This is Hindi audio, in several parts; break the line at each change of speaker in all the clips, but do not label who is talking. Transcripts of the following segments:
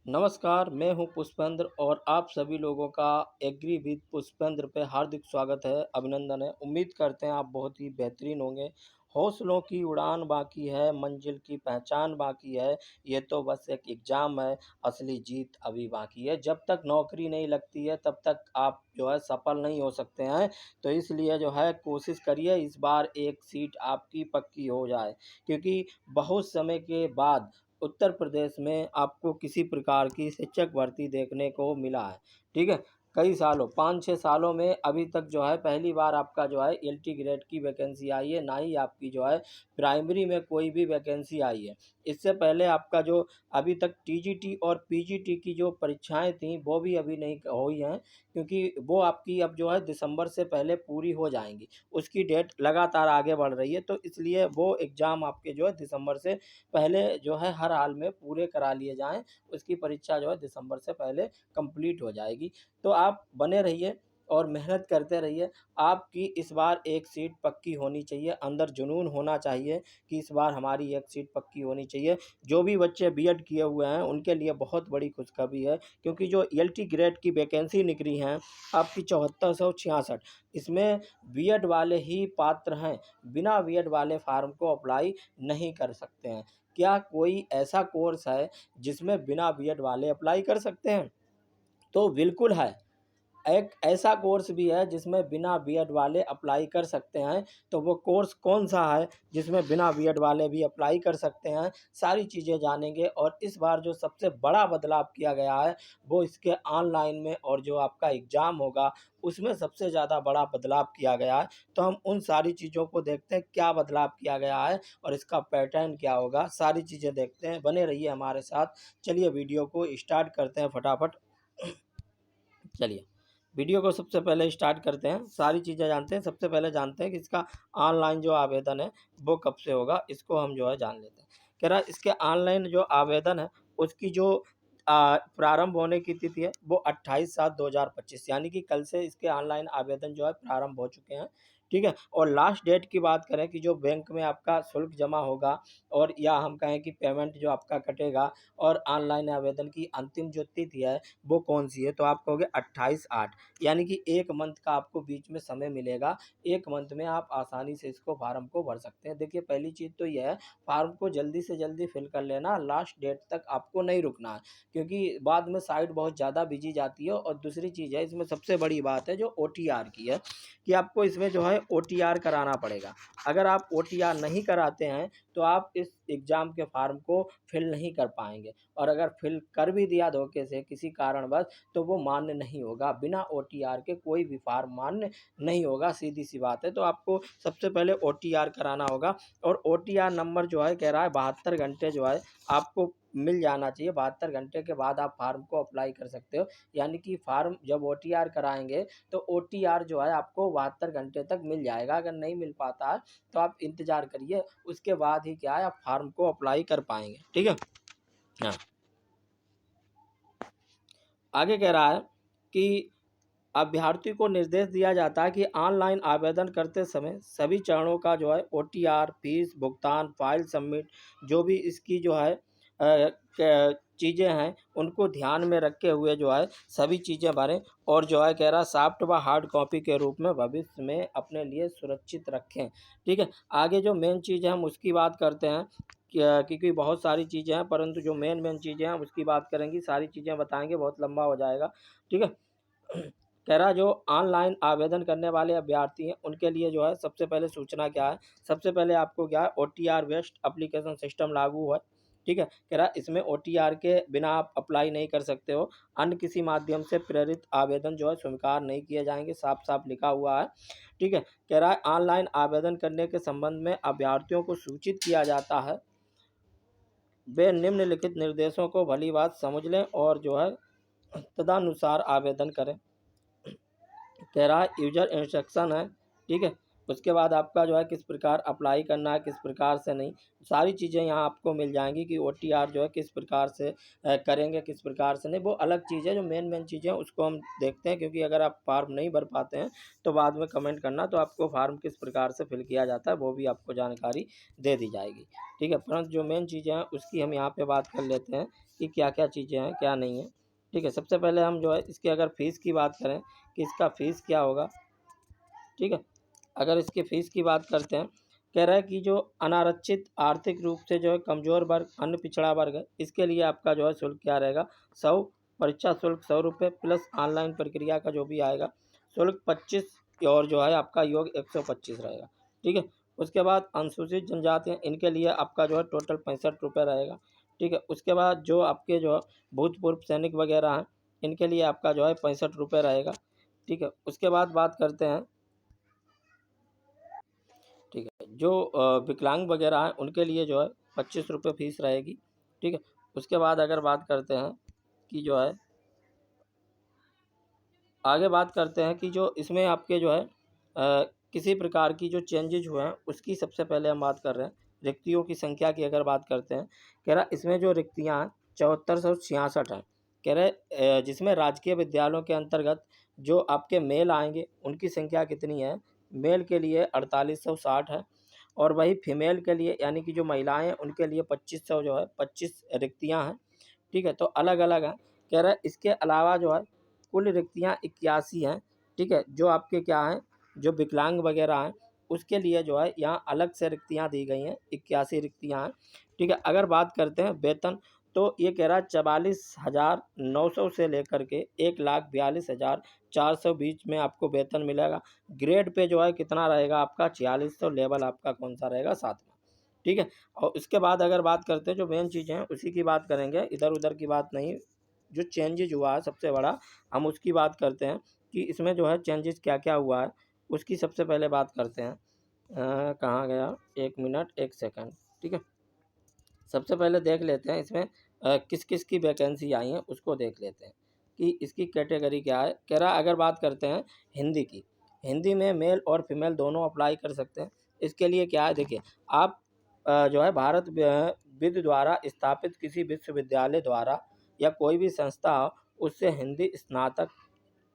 नमस्कार, मैं हूँ पुष्पेंद्र और आप सभी लोगों का एग्री विद पुष्पेंद्र पे हार्दिक स्वागत है, अभिनंदन है। उम्मीद करते हैं आप बहुत ही बेहतरीन होंगे। हौसलों की उड़ान बाकी है, मंजिल की पहचान बाकी है, ये तो बस एक एग्ज़ाम है, असली जीत अभी बाकी है। जब तक नौकरी नहीं लगती है, तब तक आप जो है सफल नहीं हो सकते हैं। तो इसलिए जो है कोशिश करिए इस बार एक सीट आपकी पक्की हो जाए, क्योंकि बहुत समय के बाद उत्तर प्रदेश में आपको किसी प्रकार की शिक्षक भर्ती देखने को मिला है, ठीक है? कई सालों 5-6 सालों में अभी तक जो है पहली बार आपका जो है एलटी ग्रेड की वैकेंसी आई है, ना ही आपकी जो है प्राइमरी में कोई भी वैकेंसी आई है। इससे पहले आपका जो अभी तक टीजीटी और पीजीटी की जो परीक्षाएँ थीं, वो भी अभी नहीं हुई हैं, क्योंकि वो आपकी अब जो है दिसंबर से पहले पूरी हो जाएँगी। उसकी डेट लगातार आगे बढ़ रही है, तो इसलिए वो एग्ज़ाम आपके जो है दिसंबर से पहले जो है हर हाल में पूरे करा लिए जाएँ, उसकी परीक्षा जो है दिसंबर से पहले कंप्लीट हो जाएगी। तो आप बने रहिए और मेहनत करते रहिए। आपकी इस बार एक सीट पक्की होनी चाहिए, अंदर जुनून होना चाहिए कि इस बार हमारी एक सीट पक्की होनी चाहिए। जो भी बच्चे बीएड किए हुए हैं, उनके लिए बहुत बड़ी खुशखबरी है, क्योंकि जो एलटी ग्रेड की वैकेंसी निकली हैं, आपकी 7466, इसमें बीएड वाले ही पात्र हैं, बिना बीएड वाले फ़ार्म को अप्लाई नहीं कर सकते हैं। क्या कोई ऐसा कोर्स है जिसमें बिना बीएड वाले अप्लाई कर सकते हैं? तो बिल्कुल है। एक ऐसा कोर्स भी है जिसमें बिना बीएड वाले अप्लाई कर सकते हैं, तो वो कोर्स कौन-सा है जिसमें बिना बीएड वाले भी अप्लाई कर सकते हैं? सारी चीज़ें जानेंगे और इस बार जो सबसे बड़ा बदलाव किया गया है, वो इसके ऑनलाइन में और जो आपका एग्ज़ाम होगा, उसमें सबसे ज़्यादा बड़ा बदलाव किया गया है। तो हम उन सारी चीज़ों को देखते हैं, क्या बदलाव किया गया है और इसका पैटर्न क्या होगा, सारी चीज़ें देखते हैं। बने रहिए हमारे साथ। चलिए वीडियो को स्टार्ट करते हैं फटाफट। चलिए, वीडियो को सबसे पहले स्टार्ट करते हैं, सारी चीज़ें जानते हैं। सबसे पहले जानते हैं कि इसका ऑनलाइन जो आवेदन है, वो कब से होगा, इसको हम जो है जान लेते हैं। कह रहा है इसके ऑनलाइन जो आवेदन है, उसकी जो प्रारंभ होने की तिथि है, वो 28/7/2025 यानी कि कल से इसके ऑनलाइन आवेदन जो है प्रारंभ हो चुके हैं, ठीक है? और लास्ट डेट की बात करें कि जो बैंक में आपका शुल्क जमा होगा और या हम कहें कि पेमेंट जो आपका कटेगा और ऑनलाइन आवेदन की अंतिम जो तिथि है, वो कौन-सी है? तो आप कहोगे 28/8 यानी कि 1 मंथ का आपको बीच में समय मिलेगा। 1 मंथ में आप आसानी से इसको फ़ॉर्म को भर सकते हैं। देखिए पहली चीज़ तो ये है, फ़ॉर्म को जल्दी से जल्दी फिल कर लेना, लास्ट डेट तक आपको नहीं रुकना है, क्योंकि बाद में साइट बहुत ज़्यादा बिज़ी जाती है। और दूसरी चीज़ है, इसमें सबसे बड़ी बात है जो ओटीआर की है, कि आपको इसमें जो है ओटीआर कराना पड़ेगा। अगर आप ओटीआर नहीं कराते हैं, तो आप इस एग्ज़ाम के फ़ॉर्म को फिल नहीं कर पाएँगे। और अगर फिल कर भी दिया धोखे से किसी कारणवश, तो वो मान्य नहीं होगा। बिना ओटीआर के कोई भी फ़ॉर्म मान्य नहीं होगा, सीधी-सी बात है। तो आपको सबसे पहले ओटीआर कराना होगा और ओटीआर नंबर जो है कह रहा है 72 घंटे जो है आपको मिल जाना चाहिए। 72 घंटे के बाद आप फ़ॉर्म को अप्लाई कर सकते हो। यानी कि फ़ॉर्म जब ओटीआर कराएँगे, तो ओटीआर जो है आपको 72 घंटे तक मिल जाएगा। अगर नहीं मिल पाता है, तो आप इंतज़ार करिए, उसके बाद ही क्या है आप फ़ॉर्म को अप्लाई कर पाएँगे। ठीक है? हाँ। आगे कह रहा है कि अभ्यर्थी को निर्देश दिया जाता है कि ऑनलाइन आवेदन करते समय सभी चरणों का जो है ओटीआर, फीस भुगतान, फाइल सबमिट, जो भी इसकी जो है चीज़ें हैं, उनको ध्यान में रखे हुए जो है सभी चीज़ें भरें और जो है कह रहा है सॉफ्ट व हार्ड कॉपी के रूप में भविष्य में अपने लिए सुरक्षित रखें। ठीक है? आगे जो मेन चीज़ है हम उसकी बात करते हैं, क्योंकि बहुत सारी चीज़ें हैं, परंतु जो मेन चीज़ें हैं हम उसकी बात करेंगे, सारी चीज़ें बताएँगे, बहुत लंबा हो जाएगा। ठीक है? कह रहा है जो ऑनलाइन आवेदन करने वाले अभ्यर्थी हैं, उनके लिए जो है सबसे पहले सूचना क्या है? सबसे पहले आपको क्या है, ओटीआर बेस्ड एप्लीकेशन सिस्टम लागू है, ठीक है? कह रहा है इसमें ओटीआर के बिना आप अप्लाई नहीं कर सकते हो। अन्य किसी माध्यम से प्रेरित आवेदन जो है स्वीकार नहीं किए जाएँगे, साफ-साफ लिखा हुआ है, ठीक है? कह रहा है ऑनलाइन आवेदन करने के संबंध में अभ्यर्थियों को सूचित किया जाता है। वे निम्नलिखित निर्देशों को भली-भाँति समझ लें और जो है तदनुसार आवेदन करें। कह रहा है यूज़र इंस्ट्रक्शन है, ठीक है? उसके बाद आपका जो है किस प्रकार अप्लाई करना है, किस प्रकार से नहीं, सारी चीज़ें यहाँ आपको मिल जाएंगी कि OTR जो है किस प्रकार से करेंगे, किस प्रकार से नहीं, वो अलग चीज़ है। जो मेन चीज़ें उसको हम देखते हैं, क्योंकि अगर आप फॉर्म नहीं भर पाते हैं तो बाद में कमेंट करना, तो आपको फॉर्म किस प्रकार से फिल किया जाता है वो भी आपको जानकारी दे दी जाएगी। ठीक है, परंतु जो मेन चीज़ें हैं उसकी हम यहाँ पे बात कर लेते हैं कि क्या क्या चीज़ें हैं, क्या नहीं है। ठीक है, सबसे पहले हम जो है इसकी अगर फ़ीस की बात करें कि इसका फ़ीस क्या होगा। ठीक है, अगर इसकी फ़ीस की बात करते हैं, कह रहा है कि जो अनारक्षित आर्थिक रूप से जो है कमज़ोर वर्ग, अन्य पिछड़ा वर्ग है, इसके लिए आपका जो है शुल्क क्या रहेगा, 100, परीक्षा शुल्क 100 रुपये प्लस ऑनलाइन प्रक्रिया का जो भी आएगा शुल्क 25, और जो है आपका योग 125 रहेगा। ठीक है, उसके बाद अनुसूचित जनजाति हैं, इनके लिए आपका जो है टोटल 65 रुपये रहेगा। ठीक है, उसके बाद जो आपके जो है भूतपूर्व सैनिक वगैरह हैं, इनके लिए आपका जो है 65 रुपये रहेगा। ठीक है, उसके बाद बात करते हैं, ठीक है, जो विकलांग वगैरह हैं उनके लिए जो है 25 रुपये फ़ीस रहेगी। ठीक है, उसके बाद अगर बात करते हैं कि जो है आगे बात करते हैं कि जो इसमें आपके जो है किसी प्रकार की जो चेंजेज हुए हैं उसकी सबसे पहले हम बात कर रहे हैं। रिक्तियों की संख्या की अगर बात करते हैं, कह रहा इसमें जो रिक्तियाँ हैं 7466 हैं। कह रहे जिसमें राजकीय विद्यालयों के अंतर्गत जो आपके मेल आएंगे उनकी संख्या कितनी है, मेल के लिए 4860 है, और वही फीमेल के लिए यानी कि जो महिलाएं हैं उनके लिए 2500 जो है 25 रिक्तियाँ हैं। ठीक है, तो अलग अलग हैं। कह रहा है इसके अलावा जो है कुल रिक्तियाँ 81 हैं। ठीक है, जो आपके क्या हैं, जो विकलांग वगैरह हैं उसके लिए जो है यहाँ अलग से रिक्तियाँ दी गई हैं, 81 रिक्तियाँ हैं। ठीक है, अगर बात करते हैं वेतन, तो ये कह रहा है 44,900 से लेकर के 1,42,400 बीच में आपको वेतन मिलेगा। ग्रेड पे जो है कितना रहेगा आपका 4600, लेवल आपका कौन सा रहेगा, 7वां। ठीक है, और उसके बाद अगर बात करते हैं जो मेन चीज़ें हैं उसी की बात करेंगे, इधर उधर की बात नहीं। जो चेंजेज हुआ है सबसे बड़ा, हम उसकी बात करते हैं कि इसमें जो है चेंजेस क्या क्या हुआ है, उसकी सबसे पहले बात करते हैं। कहाँ गया, 1 मिनट 1 सेकंड। ठीक है, सबसे पहले देख लेते हैं इसमें किस किस की वैकेंसी आई हैं उसको देख लेते हैं कि इसकी कैटेगरी क्या है। कह रहा अगर बात करते हैं हिंदी की, हिंदी में मेल और फीमेल दोनों अप्लाई कर सकते हैं। इसके लिए क्या है, देखिए आप जो है भारत विधि द्वारा स्थापित किसी विश्वविद्यालय द्वारा या कोई भी संस्था हो, उससे हिंदी स्नातक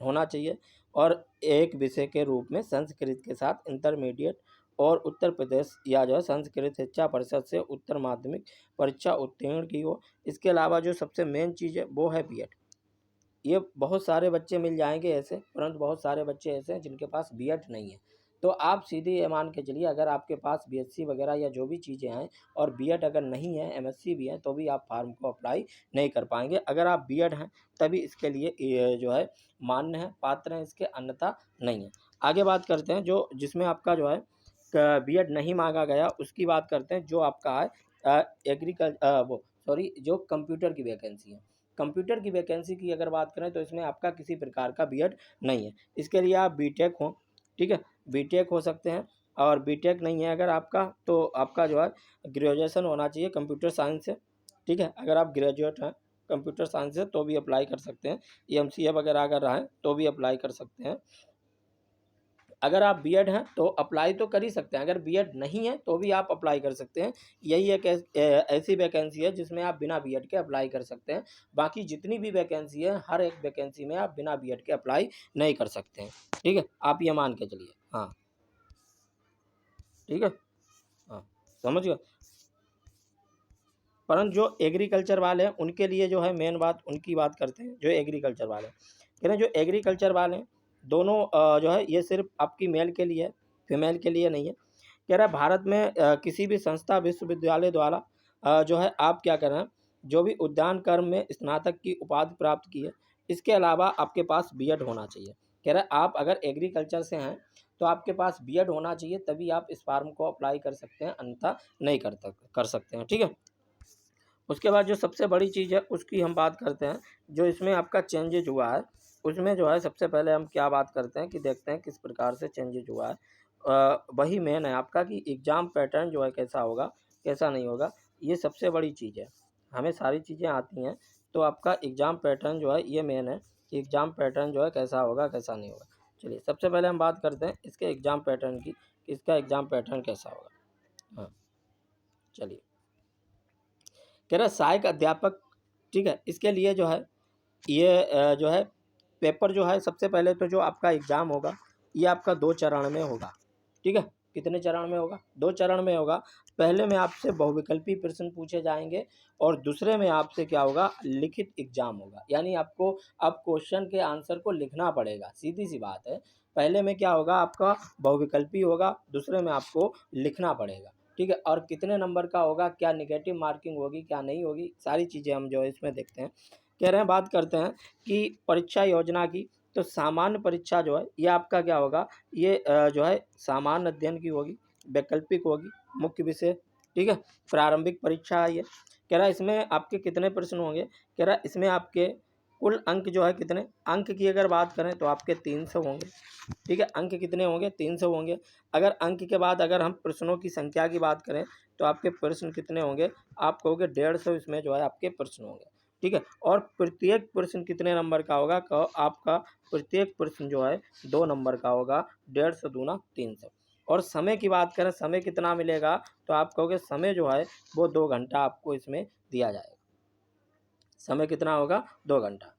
होना चाहिए, और एक विषय के रूप में संस्कृत के साथ इंटरमीडिएट, और उत्तर प्रदेश या जो है संस्कृत शिक्षा परिषद से उत्तर माध्यमिक परीक्षा उत्तीर्ण की हो। इसके अलावा जो सबसे मेन चीज़ है वो है बीएड। ये बहुत सारे बच्चे मिल जाएंगे ऐसे, परंतु बहुत सारे बच्चे ऐसे हैं जिनके पास बीएड नहीं है। तो आप सीधे ये मान के चलिए, अगर आपके पास बीएससी वगैरह या जो भी चीज़ें हैं और बीएड अगर नहीं है, एमएससी भी है, तो भी आप फार्म को अप्लाई नहीं कर पाएंगे। अगर आप बीएड हैं तभी इसके लिए ये जो है मान्य है, पात्र हैं इसके, अन्यथा नहीं है। आगे बात करते हैं जो जिसमें आपका जो है बीएड नहीं मांगा गया उसकी बात करते हैं। जो आपका है जो कंप्यूटर की वैकेंसी है, कंप्यूटर की वैकेंसी की अगर बात करें तो इसमें आपका किसी प्रकार का बीएड नहीं है। इसके लिए आप बीटेक हो, ठीक है, बीटेक हो सकते हैं, और बीटेक नहीं है अगर आपका, तो आपका जो है ग्रेजुएशन होना चाहिए कंप्यूटर साइंस से। ठीक है, अगर आप ग्रेजुएट हैं कंप्यूटर साइंस से तो भी अप्लाई कर सकते हैं। एमसीए वगैरह अगर रहें तो भी अप्लाई कर सकते हैं। अगर आप बीएड हैं तो अप्लाई तो कर ही सकते हैं, अगर बीएड नहीं है तो भी आप अप्लाई कर सकते हैं। यही एक ऐसी वैकेंसी है जिसमें आप बिना बीएड के अप्लाई कर सकते हैं। बाकी जितनी भी वैकेंसी है हर एक वैकेंसी में आप बिना बीएड के अप्लाई नहीं कर सकते हैं। ठीक है, आप ये मान के चलिए। हाँ, ठीक है, हाँ, समझ गए। परंतु जो एग्रीकल्चर वाले हैं उनके लिए जो है मेन बात, उनकी बात करते हैं। जो एग्रीकल्चर वाले हैं, कह रहे हैं जो एग्रीकल्चर वाले हैं दोनों जो है ये सिर्फ आपकी मेल के लिए है, फीमेल के लिए नहीं है। कह रहा है भारत में किसी भी संस्था विश्वविद्यालय द्वारा जो है आप क्या कर रहे हैं, जो भी उद्यान कर्म में स्नातक की उपाधि प्राप्त की है, इसके अलावा आपके पास बीएड होना चाहिए। कह रहा है आप अगर एग्रीकल्चर से हैं तो आपके पास बीएड होना चाहिए, तभी आप इस फार्म को अप्लाई कर सकते हैं, अन्यथा नहीं कर सकते हैं। ठीक है, उसके बाद जो सबसे बड़ी चीज़ है उसकी हम बात करते हैं। जो इसमें आपका चेंजेज हुआ है उसमें जो है सबसे पहले हम क्या बात करते हैं कि देखते हैं किस प्रकार से चेंजेज हुआ है। वही मेन है आपका कि एग्ज़ाम पैटर्न जो है कैसा होगा, कैसा नहीं होगा, ये सबसे बड़ी चीज़ है। हमें सारी चीज़ें आती हैं, तो आपका एग्ज़ाम पैटर्न जो है ये मेन है कि एग्ज़ाम पैटर्न जो है कैसा होगा, कैसा नहीं होगा। चलिए सबसे पहले हम बात करते हैं इसके एग्ज़ाम पैटर्न की। इसका एग्ज़ाम पैटर्न कैसा होगा। हाँ, चलिए, कह रहा है सहायक अध्यापक, ठीक है, इसके लिए जो है ये जो है पेपर जो है सबसे पहले तो जो आपका एग्ज़ाम होगा ये आपका 2 चरण में होगा, ठीक है। कितने चरण में होगा? 2 चरण में होगा। पहले में आपसे बहुविकल्पी प्रश्न पूछे जाएँगे और दूसरे में आपसे क्या होगा, लिखित एग्ज़ाम होगा। यानी आपको अब क्वेश्चन के आंसर को लिखना पड़ेगा, सीधी-सी बात है। पहले में क्या होगा, आपका बहुविकल्पी होगा, दूसरे में आपको लिखना पड़ेगा, ठीक है। और कितने नंबर का होगा, क्या नेगेटिव मार्किंग होगी, क्या नहीं होगी, सारी चीज़ें हम जो है इसमें देखते हैं। कह रहे हैं, बात करते हैं कि परीक्षा योजना की, तो सामान्य परीक्षा जो है ये आपका क्या होगा, ये जो है सामान्य अध्ययन की होगी, वैकल्पिक होगी, मुख्य विषय, ठीक है। प्रारंभिक परीक्षा है ये। कह रहा है इसमें आपके कितने प्रश्न होंगे, कह रहा है इसमें आपके कुल अंक जो है कितने अंक की अगर बात करें तो आपके 300 होंगे, ठीक है। अंक कितने होंगे, 300 होंगे। अगर अंक के बाद अगर हम प्रश्नों की संख्या की बात करें तो आपके प्रश्न कितने होंगे, आप कहोगे 150 इसमें जो है आपके प्रश्न होंगे, ठीक है। और प्रत्येक प्रश्न कितने नंबर का होगा, आपका प्रत्येक प्रश्न जो है 2 नंबर का होगा, 150 दूना 300। और समय की बात करें, समय कितना मिलेगा, तो आप कहोगे समय जो है वो 2 घंटा आपको इसमें दिया जाएगा। समय कितना होगा, 2 घंटा।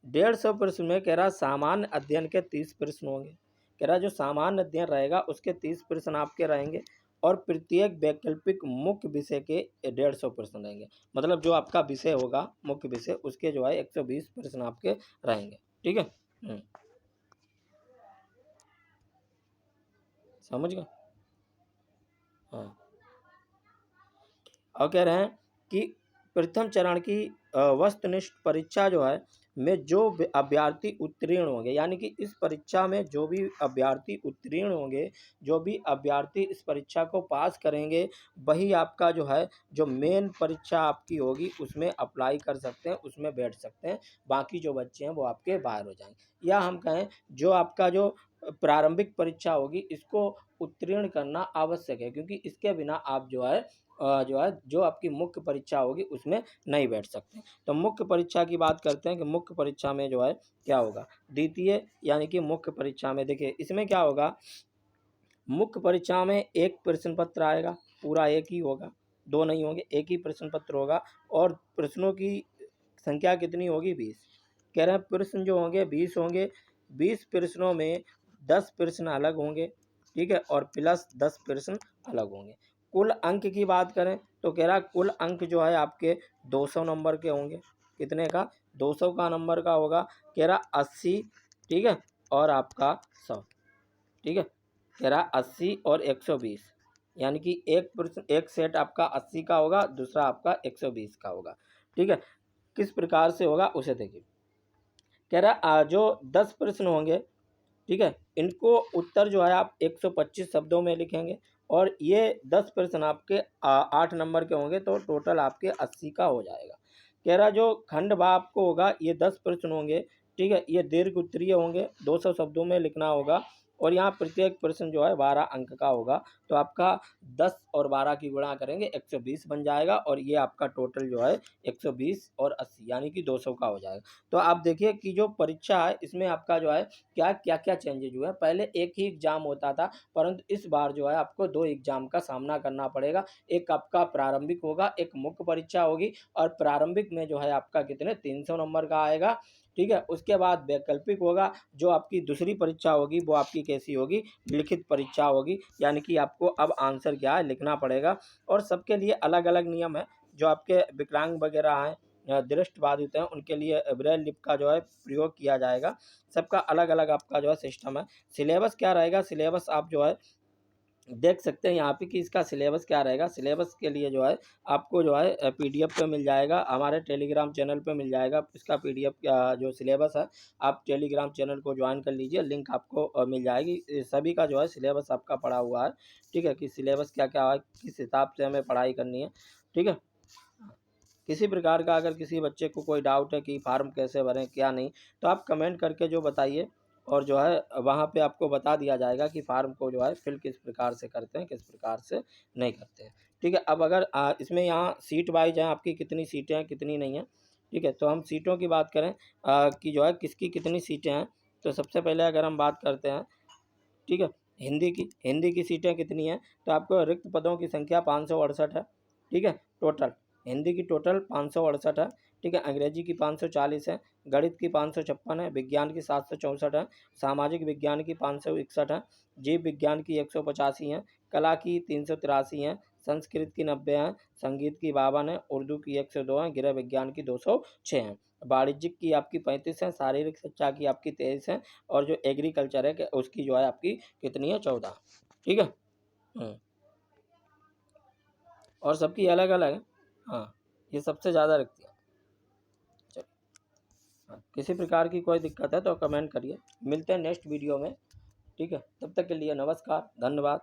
150 प्रश्न में कह रहा सामान्य अध्ययन के 30 प्रश्न होंगे। कह रहा जो सामान्य अध्ययन रहेगा उसके 30 प्रश्न आपके रहेंगे और प्रत्येक वैकल्पिक मुख्य विषय के 150 प्रश्न रहेंगे। मतलब जो आपका विषय होगा मुख्य विषय उसके जो है 120 प्रश्न आपके रहेंगे, ठीक है। समझ गए। हाँ, और कह रहे हैं कि प्रथम चरण की वस्तुनिष्ठ परीक्षा जो है में जो अभ्यर्थी उत्तीर्ण होंगे, यानी कि इस परीक्षा में जो भी अभ्यर्थी उत्तीर्ण होंगे, जो भी अभ्यर्थी इस परीक्षा को पास करेंगे, वही आपका जो है जो मेन परीक्षा आपकी होगी उसमें अप्लाई कर सकते हैं, उसमें बैठ सकते हैं। बाकी जो बच्चे हैं वो आपके बाहर हो जाएंगे। या हम कहें जो आपका जो प्रारंभिक परीक्षा होगी इसको उत्तीर्ण करना आवश्यक है, क्योंकि इसके बिना आप जो आपकी मुख्य परीक्षा होगी उसमें नहीं बैठ सकते। तो मुख्य परीक्षा की बात करते हैं कि मुख्य परीक्षा में जो है क्या होगा, द्वितीय यानी कि मुख्य परीक्षा में देखिए इसमें क्या होगा, मुख्य परीक्षा में एक प्रश्न पत्र आएगा, पूरा एक ही होगा, 2 नहीं होंगे, एक ही प्रश्न पत्र होगा। और प्रश्नों की संख्या कितनी होगी, 20। कह रहे हैं प्रश्न जो होंगे 20 होंगे, 20 प्रश्नों में 10 प्रश्न अलग होंगे, ठीक है, और प्लस 10 प्रश्न अलग होंगे। कुल अंक की बात करें तो कह रहा कुल अंक जो है आपके 200 नंबर के होंगे। कितने का, 200 का नंबर का होगा। कह रहा 80, ठीक है, और आपका 100, ठीक है। कह रहा 80 और 120, यानी कि एक प्रश्न एक सेट आपका 80 का होगा, दूसरा आपका 120 का होगा, ठीक है। किस प्रकार से होगा उसे देखिए। कह रहा जो 10 प्रश्न होंगे, ठीक है, इनको उत्तर जो है आप 125 शब्दों में लिखेंगे और ये 10 प्रश्न आपके 8 नंबर के होंगे, तो टोटल आपके 80 का हो जाएगा। कह रहा जो खंड भाग आपको होगा ये 10 प्रश्न होंगे, ठीक है, ये दीर्घ उत्तरीय होंगे, 200 शब्दों में लिखना होगा और यहाँ प्रत्येक प्रश्न जो है 12 अंक का होगा। तो आपका 10 और 12 की गुणा करेंगे 120 बन जाएगा और ये आपका टोटल जो है 120 और 80 यानी कि 200 का हो जाएगा। तो आप देखिए कि जो परीक्षा है इसमें आपका जो है क्या-क्या चेंजेज हुए हैं। पहले एक ही एग्ज़ाम होता था, परंतु इस बार जो है आपको 2 एग्ज़ाम का सामना करना पड़ेगा। एक आपका प्रारंभिक होगा, एक मुख्य परीक्षा होगी और प्रारंभिक में जो है आपका कितने 300 नंबर का आएगा, ठीक है। उसके बाद वैकल्पिक होगा, जो आपकी दूसरी परीक्षा होगी वो आपकी कैसी होगी, लिखित परीक्षा होगी, यानी कि आपको अब आंसर क्या है लिखना पड़ेगा। और सबके लिए अलग-अलग नियम है, जो आपके विकलांग वगैरह हैं या दृष्टिबाधित हैं उनके लिए ब्रेल लिपि का जो है प्रयोग किया जाएगा। सबका अलग-अलग आपका जो है सिस्टम है। सिलेबस क्या रहेगा, सिलेबस आप जो है देख सकते हैं यहाँ पे कि इसका सिलेबस क्या रहेगा। सिलेबस के लिए जो है आपको जो है पीडीएफ पे मिल जाएगा, हमारे टेलीग्राम चैनल पे मिल जाएगा इसका पीडीएफ जो सिलेबस है। आप टेलीग्राम चैनल को ज्वाइन कर लीजिए, लिंक आपको मिल जाएगी। सभी का जो है सिलेबस आपका पड़ा हुआ है, ठीक है, कि सिलेबस क्या-क्या है, किस हिसाब से हमें पढ़ाई करनी है, ठीक है। किसी प्रकार का अगर किसी बच्चे को कोई डाउट है कि फार्म कैसे भरें क्या नहीं, तो आप कमेंट करके जो बताइए और जो है वहाँ पे आपको बता दिया जाएगा कि फार्म को जो है फिल किस प्रकार से करते हैं, किस प्रकार से नहीं करते हैं, ठीक है। अब अगर इसमें यहाँ सीट वाइज है आपकी कितनी सीटें हैं कितनी नहीं हैं, ठीक है। तो हम सीटों की बात करें कि जो है किसकी कितनी सीटें हैं, तो सबसे पहले अगर हम बात करते हैं, ठीक है, हिंदी की सीटें कितनी हैं, तो आपको रिक्त पदों की संख्या 568 है, ठीक है, टोटल। हिंदी की टोटल 568 है, ठीक है। अंग्रेजी की 540 है, गणित की 556 है, विज्ञान की 764 है, सामाजिक विज्ञान की 561 है, जीव विज्ञान की 185 है, कला की 383 है, संस्कृत की 90 है, संगीत की 52 है, उर्दू की 102 है, गृह विज्ञान की 206 है, वाणिज्यिक की आपकी 35 है, शारीरिक शिक्षा की आपकी 23 है, और जो एग्रीकल्चर है उसकी जो है आपकी कितनी है, 14, ठीक है। और सबकी अलग अलग है। हाँ, ये सबसे ज़्यादा रखती है। चलिए, हाँ, किसी प्रकार की कोई दिक्कत है तो कमेंट करिए। मिलते हैं नेक्स्ट वीडियो में, ठीक है। तब तक के लिए नमस्कार, धन्यवाद।